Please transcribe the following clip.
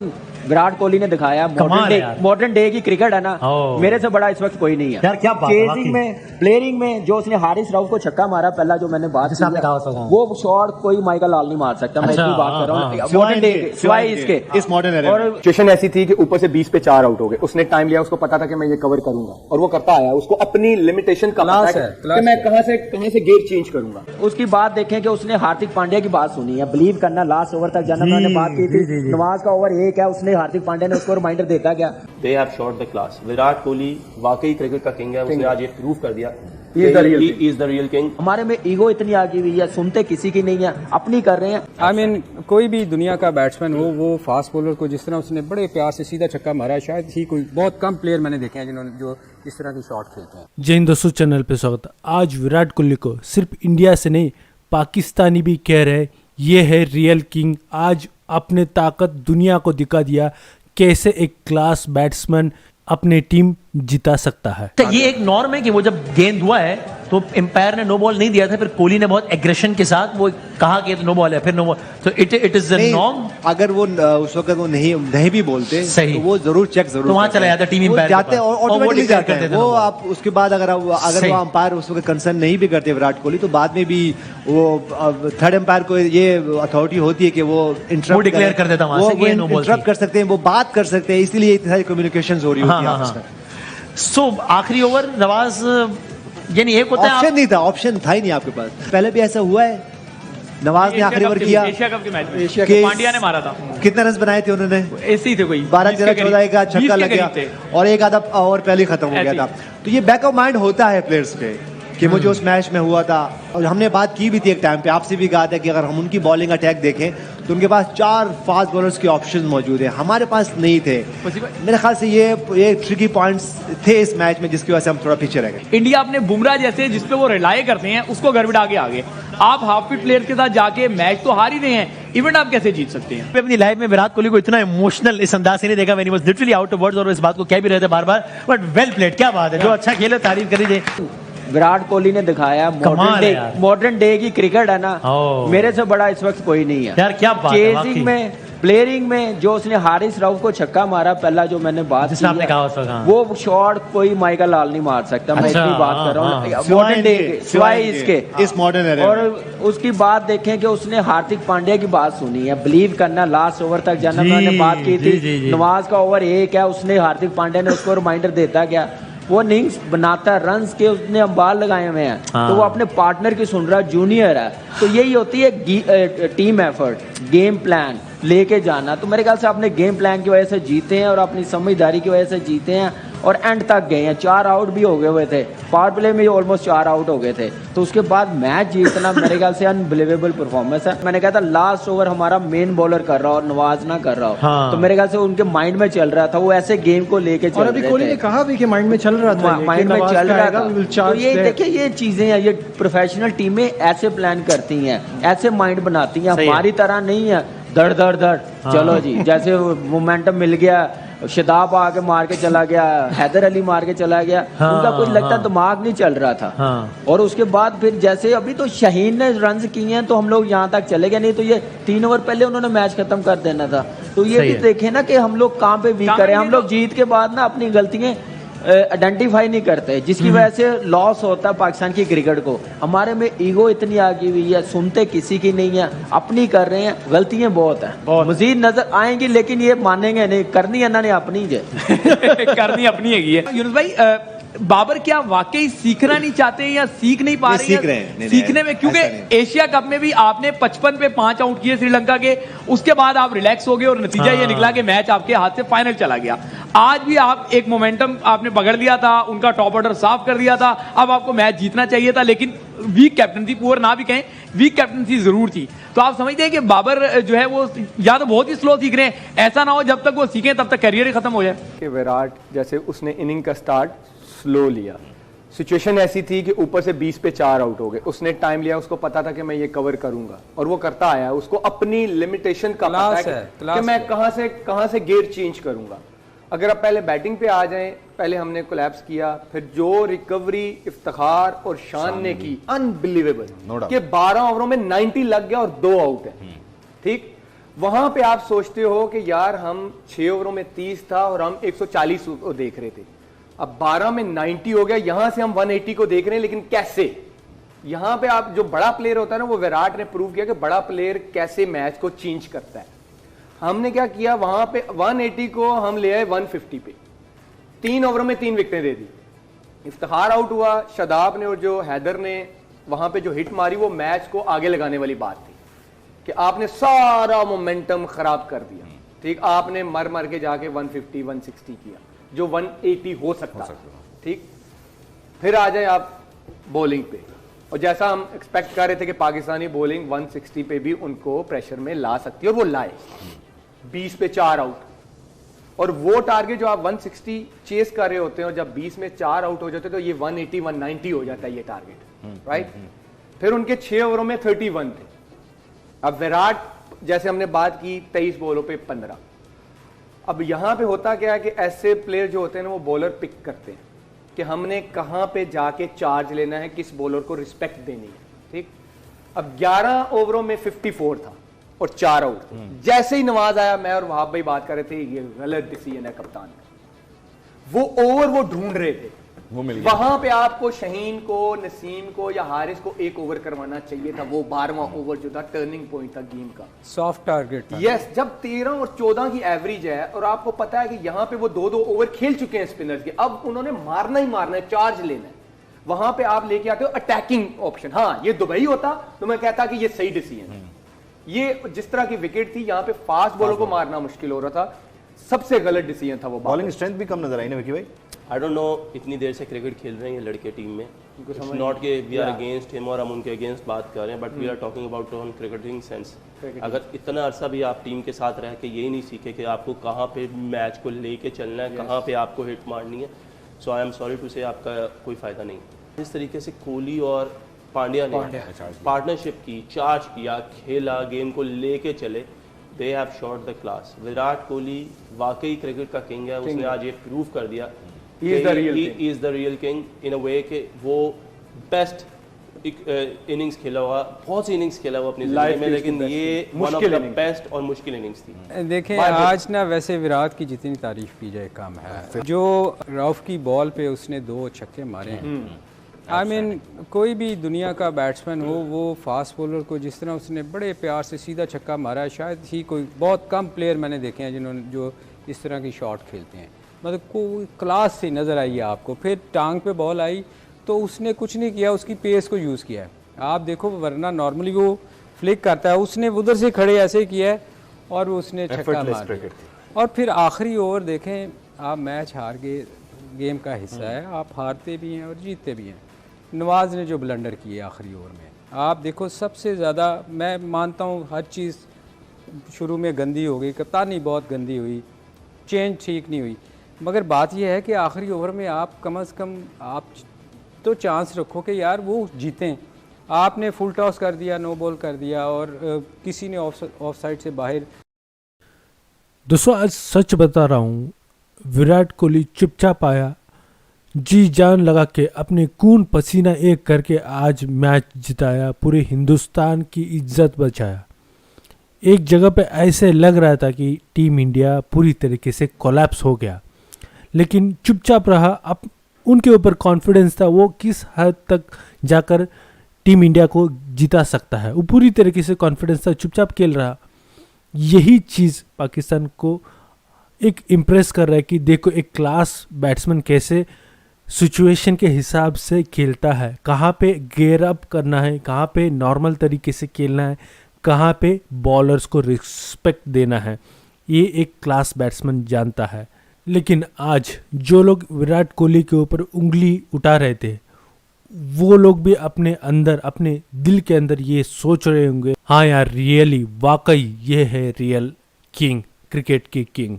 विराट कोहली ने दिखाया modern day की क्रिकेट है ना, मेरे से बड़ा इस वक्त कोई नहीं है। यार क्या बात है, चेजिंग में, प्लेयरिंग में जो उसने हारिस राउफ को छक्का मारा पहला, जो मैंने बात की, वो शॉट कोई माइकल लाल नहीं मार सकता। मैं इतनी बात कर रहा हूँ मॉडर्न डे के, सिवाय इसके इस मॉडर्न एरा और सिचुएशन ऐसी थी कि ऊपर से 20 पे 4 आउट हो गए। उसने टाइम लिया, उसको पता था कि मैं ये कवर करूंगा और वो करता आया। उसको अपनी लिमिटेशन का पता है कि मैं कहां से गेयर चेंज करूंगा। उसकी बात देखें कि उसने हार्दिक पांड्या की बात सुनी है, बिलीव करना लास्ट ओवर तक जाना। मैंने बात की थी, नवाज का ओवर एक है, उसने हार्दिक पांड्या ने उसको रिमाइंडर देता क्या। They have shot the class. Virat Kohli वाकई क्रिकेट का किंग है, उसने आज ये प्रूव कर दिया। He is the real king. हमारे में ईगो इतनी आगी हुई है, सुनते किसी की नहीं है, अपनी कर रहे हैं। I mean, कोई भी दुनिया का बैट्समैन हो, वो फास्ट बॉलर को जिस तरह उसने बड़े प्यार से सीधा छक्का मारा है, शायद ही कोई बहुत कम प्लेयर मैंने देखे हैं जिन्होंने जो इस तरह की शॉट खेलते हैं। जय हिंद दोस्तों, चैनल पे स्वागत है। आज विराट कोहली को सिर्फ इंडिया से नहीं, पाकिस्तानी भी कह रहे हैं ये है रियल किंग। आज अपने ताकत दुनिया को दिखा दिया, कैसे एक क्लास बैट्समैन अपनी टीम जिता सकता है। ये एक नॉर्म है कि वो जब गेंद हुआ है तो एम्पायर ने नो बॉल नहीं दिया था, फिर कोहली ने बहुत एग्रेशन के साथ वो कहा कि नो बॉल है, फिर नो बॉल। तो इट इज द नॉर्म। अगर वो उस वक्त वो नहीं भी बोलते सही, तो वो जरूर चेक जरूर तो वहां चला जाता टीम एम्पायर जाते हैं, ऑटोमेटिकली जाते हैं वो। आप उसके बाद अगर वो अंपायर उस वक्त कंसर्न नहीं भी करते विराट कोहली, तो बाद में भी वो थर्ड एम्पायर को ये अथॉरिटी होती है कि वो इंटरप्ट डिक्लेयर कर देता, वो इंटरप्ट कर सकते हैं, वो बात कर सकते हैं। इसीलिए इतनी सारी कम्युनिकेशन हो रही होती है आपस में। सो आखिरी ओवर नवाज, यानी एक होता है ऑप्शन नहीं था, ऑप्शन था ही नहीं आपके पास। पहले भी ऐसा हुआ है, नवाज ने आखिरी ओवर किया, एशिया कप के मैच में पांड्या ने मारा था। कितने रन बनाए थे उन्होंने? ऐसे ही थे कोई 12-13-14 का छक्का लग गया और एक आधा ओवर पहले खत्म हो गया था। तो ये बैक ऑफ माइंड होता है प्लेयर्स पे कि मुझे उस मैच में हुआ था। और हमने बात की भी थी एक टाइम पे, आपसे भी कहा था कि अगर हम उनकी बॉलिंग अटैक देखें तो उनके पास 4 फास्ट बॉलर्स के ऑप्शन मौजूद है, हमारे पास नहीं थे। मेरे ख्याल से ये ट्रिकी पॉइंट्स थे इस मैच में, जिसकी वजह से हम थोड़ा पीछे रह गए। इंडिया अपने बुमराह जैसे जिसपे वो रिलाय करते हैं उसको गड़बड़ा के आगे। आप हाफ फिट प्लेयर्स के साथ जाके मैच तो हार ही रहे हैं, इवेंट आप कैसे जीत सकते हैं? अपनी लाइफ में विराट कोहली को इतना इमोशनल इस अंदाज से नहीं देखा, मैंने बस लिटरली आउट ऑफ वर्ड्स, और इस बात को कह भी रहे थे बार बार। बट वेल प्लेड, क्या बात है, जो अच्छा खेले तारीफ करी जाए। विराट कोहली ने दिखाया मॉडर्न डे की क्रिकेट है ना, मेरे से बड़ा इस वक्त कोई नहीं है। यार क्या बात है, चेजिंग में, प्लेयरिंग में जो उसने हारिस राउफ को छक्का मारा पहला, जो मैंने बात की है, वो शॉट कोई माइकल लाल नहीं मार सकता। मैं इतनी बात कर रहा हूँ मॉडर्न डे के, सिवाय इसके इस मॉडर्न एरा। और उसकी बात देखें कि उसने हार्दिक पांड्या की बात सुनी है, बिलीव करना लास्ट ओवर तक जाना। मैंने बात की थी, नवाज का ओवर एक है, उसने हार्दिक पांड्या ने उसको रिमाइंडर देता क्या, वो इनिंग्स बनाता रन्स के, उसने अंबाल लगाए हुए हैं, तो वो अपने पार्टनर की सुन रहा, जूनियर है। तो यही होती है टीम एफर्ट, गेम प्लान लेके जाना। तो मेरे ख्याल से अपने गेम प्लान की वजह से जीते हैं और अपनी समझदारी की वजह से जीते हैं और एंड तक गए हैं। 4 आउट भी हो गए हुए थे, पावर प्ले में ऑलमोस्ट 4 आउट हो गए थे, तो उसके बाद मैच जीतना मेरे ख्याल से अनबिलीवेबल परफॉर्मेंस है। मैंने कहा था लास्ट ओवर हमारा मेन बॉलर कर रहा हो और नवाज ना कर रहा हो, तो मेरे ख्याल से उनके माइंड में चल रहा था, वो ऐसे गेम को लेके चल रहे थे। कोहली ने कहा भी कि माइंड में चल रहा था, माइंड में चल रहा था। तो ये देखिए, ये चीजें हैं, ये प्रोफेशनल टीमें ऐसे प्लान करती हैं, ऐसे माइंड बनाती हैं, हमारी तरह नहीं है धड़ धड़ धड़ चलो जी। जैसे मोमेंटम मिल गया, शदाब आके मार के चला गया, हैदर अली मार के चला गया, उनका कुछ लगता दिमाग नहीं चल रहा था। और उसके बाद फिर जैसे अभी तो शाहीन ने रन किए हैं तो हम लोग यहाँ तक चले गए, नहीं तो ये 3 ओवर पहले उन्होंने मैच खत्म कर देना था। तो ये भी देखे ना कि हम लोग कहाँ पे वीक करें। हम लोग जीत के बाद ना अपनी गलतियां आइडेंटिफाई नहीं करते, जिसकी वजह से लॉस होता है पाकिस्तान की क्रिकेट को। हमारे में ईगो इतनी आगी हुई है, सुनते किसी की नहीं है, अपनी कर रहे हैं, गलतियां बहुत हैं, मजीद नजर आएंगी, लेकिन ये मानेंगे नहीं, करनी इन्होंने अपनी है करनी अपनी है। यूनुस भाई, बाबर क्या वाकई सीखना नहीं चाहते या सीख नहीं पा रहे हैं? सीखने में, क्योंकि एशिया कप में भी आपने 55 पे 5 आउट किए श्रीलंका के, उसके बाद आप रिलैक्स हो गए और नतीजा ये निकला कि मैच आपके हाथ से फाइनल चला गया। आज भी आप एक मोमेंटम आपने पकड़ लिया था, उनका टॉप ऑर्डर साफ कर दिया था, अब आपको मैच जीतना चाहिए था, लेकिन वीक कैप्टनसी, पुअर ना भी कहें, वीक कैप्टनसी जरूर थी। तो आप समझते हैं कि बाबर जो है वो या तो बहुत ही स्लो सीख रहे हैं, ऐसा ना हो जब तक वो सीखें तब तक करियर ही खत्म हो जाए। कि विराट जैसे उसने इनिंग का स्टार्ट स्लो लिया, सिचुएशन ऐसी थी कि ऊपर से 20 पे 4 आउट हो गए। उसने टाइम लिया, उसको पता था कि मैं ये कवर करूंगा और वो करता आया। उसको अपनी लिमिटेशन का पता है कि मैं कहां से गेयर चेंज करूंगा। अगर आप पहले बैटिंग पे आ जाएं, पहले हमने कोलैप्स किया, फिर जो रिकवरी इफ्तिखार और शान ने की, अनबिलीवेबल कि 12 ओवरों में 90 लग गया और 2 आउट है। ठीक, वहां पे आप सोचते हो कि यार हम 6 ओवरों में 30 था और हम 140 को देख रहे थे, अब 12 में 90 हो गया, यहां से हम 180 को देख रहे हैं, लेकिन कैसे? यहां पे आप जो बड़ा प्लेयर होता है ना, वो विराट ने प्रूव किया कि बड़ा प्लेयर कैसे मैच को चेंज करता है। हमने क्या किया, वहां पे 180 को हम ले आए 150 पे, 3 ओवरों में 3 विकेटें दे दी। इफ्तिखार आउट हुआ, शादाब ने और जो हैदर ने वहां पे जो हिट मारी, वो मैच को आगे लगाने वाली बात थी कि आपने सारा मोमेंटम खराब कर दिया। ठीक, आपने मर मर के जाके 150 160 किया, जो 180 हो सकता। ठीक, फिर आ जाए आप बॉलिंग पे, और जैसा हम एक्सपेक्ट कर रहे थे कि पाकिस्तानी बॉलिंग 160 पे भी उनको प्रेशर में ला सकती है, और वो लाए 20 पे 4 आउट। और वो टारगेट जो आप 160 चेस कर रहे होते हैं, और जब 20 में 4 आउट हो जाते हैं, तो ये 180 190 हो जाता है ये टारगेट, राइट। फिर उनके 6 ओवरों में 31 थे। अब विराट, जैसे हमने बात की, 23 बॉलों पे 15। अब यहां पे होता क्या है कि ऐसे प्लेयर जो होते हैं ना, वो बॉलर पिक करते हैं कि हमने कहां पे जाके चार्ज लेना है, किस बॉलर को रिस्पेक्ट देनी है। ठीक, अब 11 ओवरों में 54 था और 4 आउट थे। जैसे ही नवाज आया, मैं और वहाब भाई बात कर रहे थे, ये गलत डिसीजन है कप्तान का। वो ओवर वो ढूंढ रहे थे, वो मिल गया। वहां पे आपको शहीन को, नसीम को या हारिस को एक ओवर करवाना चाहिए था। वो 12वां ओवर जो था टर्निंग पॉइंट था गेम का, सॉफ्ट टारगेट था। यस, जब 13 और 14 की एवरेज है और आपको पता है कि यहां पे वो 2-2 ओवर खेल चुके हैं स्पिनर्स के, अब उन्होंने मारना ही मारना है, चार्ज लेना है। वहां पे आप लेके आते हो अटैकिंग ऑप्शन। हाँ, ये दुबई होता तो मैं कहता कि ये सही डिसीजन है। ये जिस तरह की विकेट थी, यहां पे फास्ट बॉलर को मारना मुश्किल हो रहा था, सबसे गलत डिसीजन था वो। बॉलिंग स्ट्रेंथ भी कम नजर आई ना विकी भाई। आई डोंट नो, इतनी देर से क्रिकेट खेल रहे हैं ये लड़के टीम में, नॉट के वी आर अगेंस्ट हिम और हम उनके अगेंस्ट बात कर रहे हैं, but we are talking about on cricketing sense. अगर इतना अरसा भी आप टीम के साथ रह के यही नहीं सीखे कि आपको कहाँ पे मैच को लेके चलना है, कहाँ पे आपको हिट मारनी है, सो आई एम सॉरी टू से आपका कोई फ़ायदा नहीं। जिस तरीके से कोहली और पांड्या ने पार्टनरशिप की, चार्ज किया, खेला, गेम को लेके चले, they have shot the class. Virat Kohli वाकई क्रिकेट का किंग है, उसने आज ये प्रूव कर दिया He is the real king in a way कि वो बेस्ट इनिंग्स खेला हुआ, बहुत सी इनिंग्स खेला हुआ अपनी जिंदगी में, लेकिन ये वन ऑफ द बेस्ट और मुश्किल इनिंग्स थी। देखें, आज ना वैसे विराट की जितनी तारीफ की जाए कम है। जो रऊफ की बॉल पे उसने 2 छक्के मारे हैं, आई मीन कोई भी दुनिया का बैट्समैन हो, वो फास्ट बॉलर को जिस तरह उसने बड़े प्यार से सीधा छक्का मारा है, शायद ही कोई, बहुत कम प्लेयर मैंने देखे हैं जिन्होंने जो इस तरह की शॉट खेलते हैं। मतलब कोई क्लास से नज़र आई है आपको। फिर टांग पे बॉल आई तो उसने कुछ नहीं किया, उसकी पेस को यूज़ किया है। आप देखो, वरना नॉर्मली वो फ्लिक करता है, उसने उधर से खड़े ऐसे किया है और उसने छक्का मार दिया। और फिर आखिरी ओवर देखें, आप मैच हार गए, गेम का हिस्सा है, आप हारते भी हैं और जीतते भी हैं। नवाज ने जो ब्लंडर किए आखिरी ओवर में, आप देखो, सबसे ज़्यादा मैं मानता हूँ हर चीज़ शुरू में गंदी हो गई, कप्तानी बहुत गंदी हुई, चेंज ठीक नहीं हुई, मगर बात यह है कि आखिरी ओवर में आप कम से कम आप तो चांस रखो कि यार वो जीतें। आपने फुल टॉस कर दिया, नो बॉल कर दिया और किसी ने ऑफ साइड से बाहर। दोस्तों, आज सच बता रहा हूँ, विराट कोहली चुपचाप आया, जी जान लगा के अपने खून पसीना एक करके आज मैच जिताया, पूरे हिंदुस्तान की इज्जत बचाया। एक जगह पे ऐसे लग रहा था कि टीम इंडिया पूरी तरीके से कोलैप्स हो गया, लेकिन चुपचाप रहा। अब उनके ऊपर कॉन्फिडेंस था, वो किस हद तक जाकर टीम इंडिया को जिता सकता है, वो पूरी तरीके से कॉन्फिडेंस था, चुपचाप खेल रहा। यही चीज़ पाकिस्तान को एक इम्प्रेस कर रहा है कि देखो एक क्लास बैट्समैन कैसे सिचुएशन के हिसाब से खेलता है, कहाँ पे गेयर अप करना है, कहाँ पे नॉर्मल तरीके से खेलना है, कहाँ पे बॉलर्स को रिस्पेक्ट देना है, ये एक क्लास बैट्समैन जानता है। लेकिन आज जो लोग विराट कोहली के ऊपर उंगली उठा रहे थे, वो लोग भी अपने अंदर, अपने दिल के अंदर ये सोच रहे होंगे, हाँ यार, रियली वाकई ये है रियल किंग, क्रिकेट की किंग।